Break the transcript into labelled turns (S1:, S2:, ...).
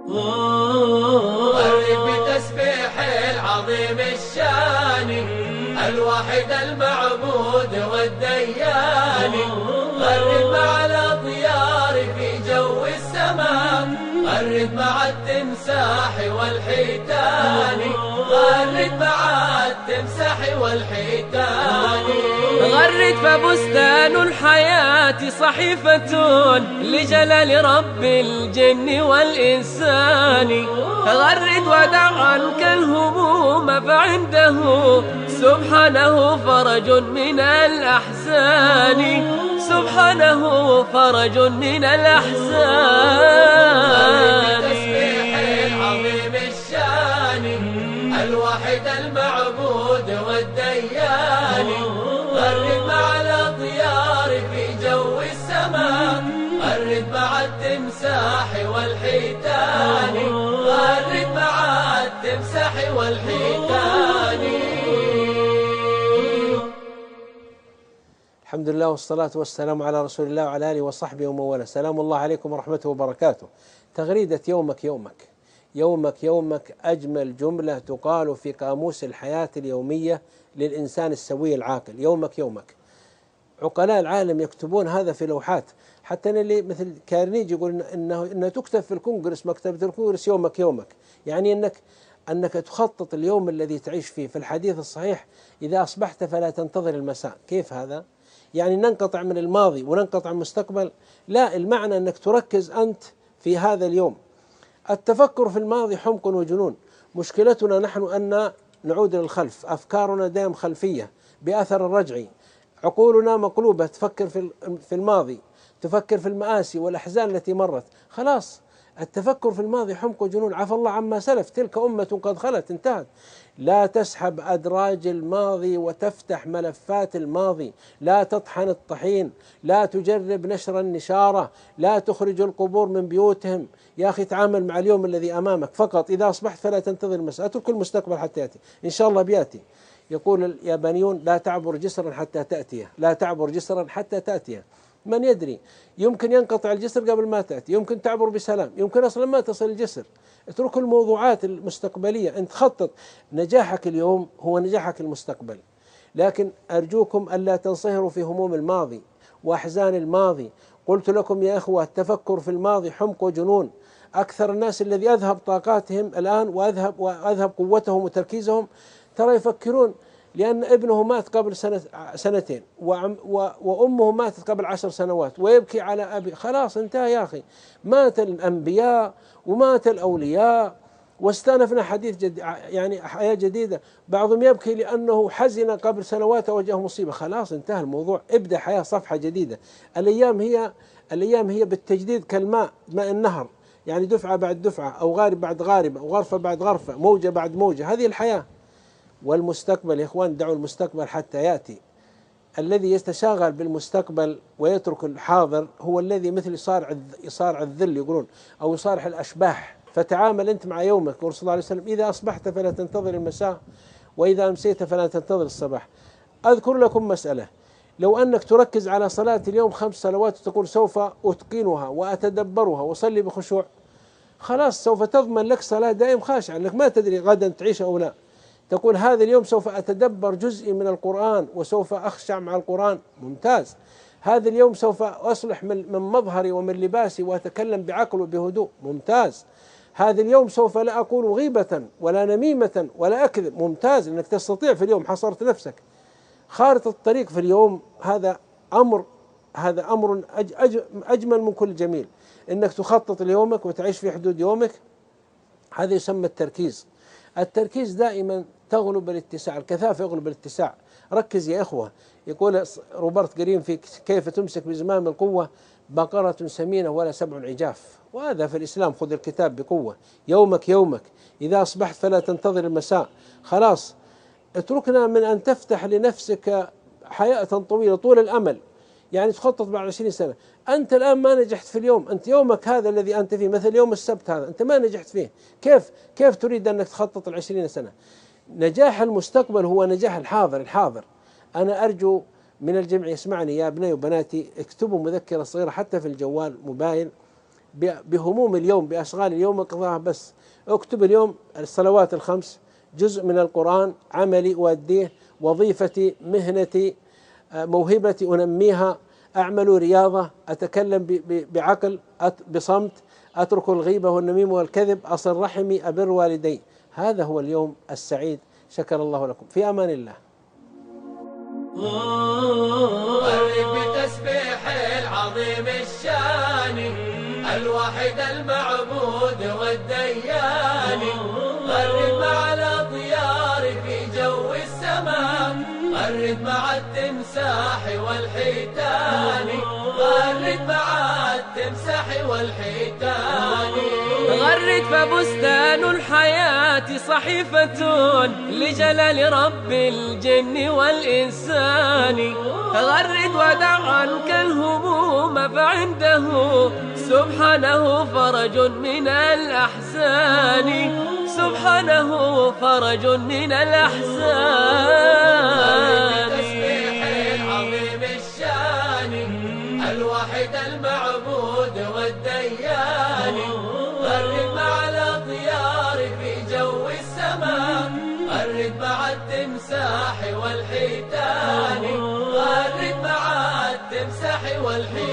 S1: قرب بتسبيح العظيم الشان الواحد المعبود والديان. قرب مع الأطيار في جو السماء، قرب مع التمساح والحيتان، غرد مع التمساح والحيتان.
S2: غرد فبستان الحياة صحيفة لجلال رب الجن والإنسان. غرد ودع عنك الهموم فعنده سبحانه فرج من الأحزان، سبحانه فرج من الأحزان.
S1: بتسبيح العظيم الشان الواحد المعبود والديان. قرب مع الأطيار في جو السماء، قرب مع التمساح والحيتان، قرب مع التمساح والحيتان.
S3: الحمد لله والصلاة والسلام على رسول الله وعلى آله وصحبه ومن والاه. سلام الله عليكم ورحمته وبركاته. تغريدة يومك يومك. يومك يومك أجمل جملة تقال في قاموس الحياة اليومية للإنسان السوي العاقل. يومك يومك. عقلاء العالم يكتبون هذا في لوحات، حتى اللي مثل كارنيجي يقول إنه تكتب في الكونغرس، مكتبة الكونغرس يومك يومك، يعني أنك تخطط اليوم الذي تعيش فيه. في الحديث الصحيح إذا أصبحت فلا تنتظر المساء. كيف هذا؟ يعني ننقطع من الماضي وننقطع من المستقبل؟ لا، المعنى أنك تركز أنت في هذا اليوم. التفكر في الماضي حمق وجنون. مشكلتنا نحن أن نعود للخلف، أفكارنا دائم خلفية بأثر الرجعي، عقولنا مقلوبة، تفكر في الماضي، تفكر في المآسي والأحزان التي مرت. خلاص، التفكر في الماضي حمق وجنون، عفى الله عما سلف، تلك أمة قد خلت، انتهت. لا تسحب أدراج الماضي وتفتح ملفات الماضي، لا تطحن الطحين، لا تجرب نشر النشارة، لا تخرج القبور من بيوتهم. يا أخي تعامل مع اليوم الذي أمامك فقط. إذا أصبحت فلا تنتظر المساء، اترك المستقبل حتى يأتي، إن شاء الله بيأتي. يقول اليابانيون لا تعبر جسرا حتى تأتيه، لا تعبر جسرا حتى تأتيه. من يدري، يمكن ينقطع الجسر قبل ما تأتي، يمكن تعبر بسلام، يمكن أصلا ما تصل الجسر. اترك الموضوعات المستقبلية، أنت خطط. نجاحك اليوم هو نجاحك المستقبل. لكن أرجوكم ألا تنصهروا في هموم الماضي وأحزان الماضي. قلت لكم يا إخوة، التفكر في الماضي حمق وجنون. أكثر الناس الذي أذهب طاقاتهم الآن وأذهب قوتهم وتركيزهم، ترى يفكرون لأن ابنه مات قبل سنتين، وأمه ماتت قبل 10 سنوات، ويبكي على أبي. خلاص انتهى يا أخي، مات الأنبياء ومات الأولياء واستأنفنا يعني حياة جديدة. بعضهم يبكي لأنه حزن قبل سنوات وجاءه مصيبة. خلاص انتهى الموضوع، ابدأ حياة صفحة جديدة. الأيام هي بالتجديد كالماء، ماء النهر، يعني دفعة بعد دفعة، أو غارب بعد غارب، أو غرفة بعد غرفة، موجة بعد موجة. هذه الحياة. والمستقبل يا إخوان، دعوا المستقبل حتى يأتي. الذي يتشاغل بالمستقبل ويترك الحاضر هو الذي مثل يصارع الذل يقولون، أو يصارع الأشباح. فتعامل أنت مع يومك. يقول صلى الله عليه وسلم إذا أصبحت فلا تنتظر المساء، وإذا أمسيت فلا تنتظر الصباح. أذكر لكم مسألة، لو أنك تركز على صلاة اليوم 5 صلوات وتقول سوف أتقنها وأتدبرها وأصلي بخشوع، خلاص سوف تضمن لك صلاة دائم خاشعة، لك ما تدري غدا تعيش أو لا. تقول هذا اليوم سوف أتدبر جزء من القرآن وسوف أخشع مع القرآن، ممتاز. هذا اليوم سوف أصلح من مظهري ومن لباسي وأتكلم بعقل وبهدوء، ممتاز. هذا اليوم سوف لا أقول غيبة ولا نميمة ولا أكذب، ممتاز. أنك تستطيع في اليوم، حصرت نفسك. خارطة الطريق في اليوم هذا أمر أجمل من كل جميل. أنك تخطط ليومك وتعيش في حدود يومك، هذا يسمى التركيز. التركيز دائما تغلب الاتساع، الكثافة يغلب الاتساع. ركز يا إخوة. يقول روبرت جرين في كيف تمسك بزمام القوة: بقرة سمينة ولا 7 عجاف. وهذا في الإسلام، خذ الكتاب بقوة. يومك يومك. إذا أصبحت فلا تنتظر المساء. خلاص، اتركنا من أن تفتح لنفسك حياة طويلة طول الأمل، يعني تخطط بعد 20 سنة. أنت الآن ما نجحت في اليوم، أنت يومك هذا الذي أنت فيه، مثل يوم السبت هذا أنت ما نجحت فيه، كيف تريد أنك تخطط 20 سنة؟ نجاح المستقبل هو نجاح الحاضر. أنا أرجو من الجميع يسمعني يا ابني وبناتي، اكتبوا مذكرة صغيرة حتى في الجوال موبايل، بهموم اليوم، بأشغال اليوم اقضاها، بس اكتب اليوم الصلوات الخمس، جزء من القرآن، عملي أؤديه، وظيفتي، مهنتي، موهبتي أنميها، أعمل رياضة، أتكلم بعقل، بصمت، أترك الغيبة والنميمة والكذب، أصل رحمي، أبر والدي. هذا هو اليوم السعيد. شكر الله لكم، في أمان الله.
S1: قرب بتسبيح العظيم الشان، الواحد المعبود والديان، قرب مع الأطيار في جو السماء، قرب مع التمساح والحيتان، قرب مع التمساح والحيتان.
S2: غرد فبستان الحياة صحيفة لجلال رب الجن والإنسان. غرد ودع عنك الهموم فعنده سبحانه فرج من الأحزان، سبحانه فرج من الأحزان.
S1: تسبيح العظيم الشان، الواحد المعبود والديان، قرب مع الأطيار في جو السماء، قرب مع التمساح والحيتان، قرب مع التمساح والحيتان.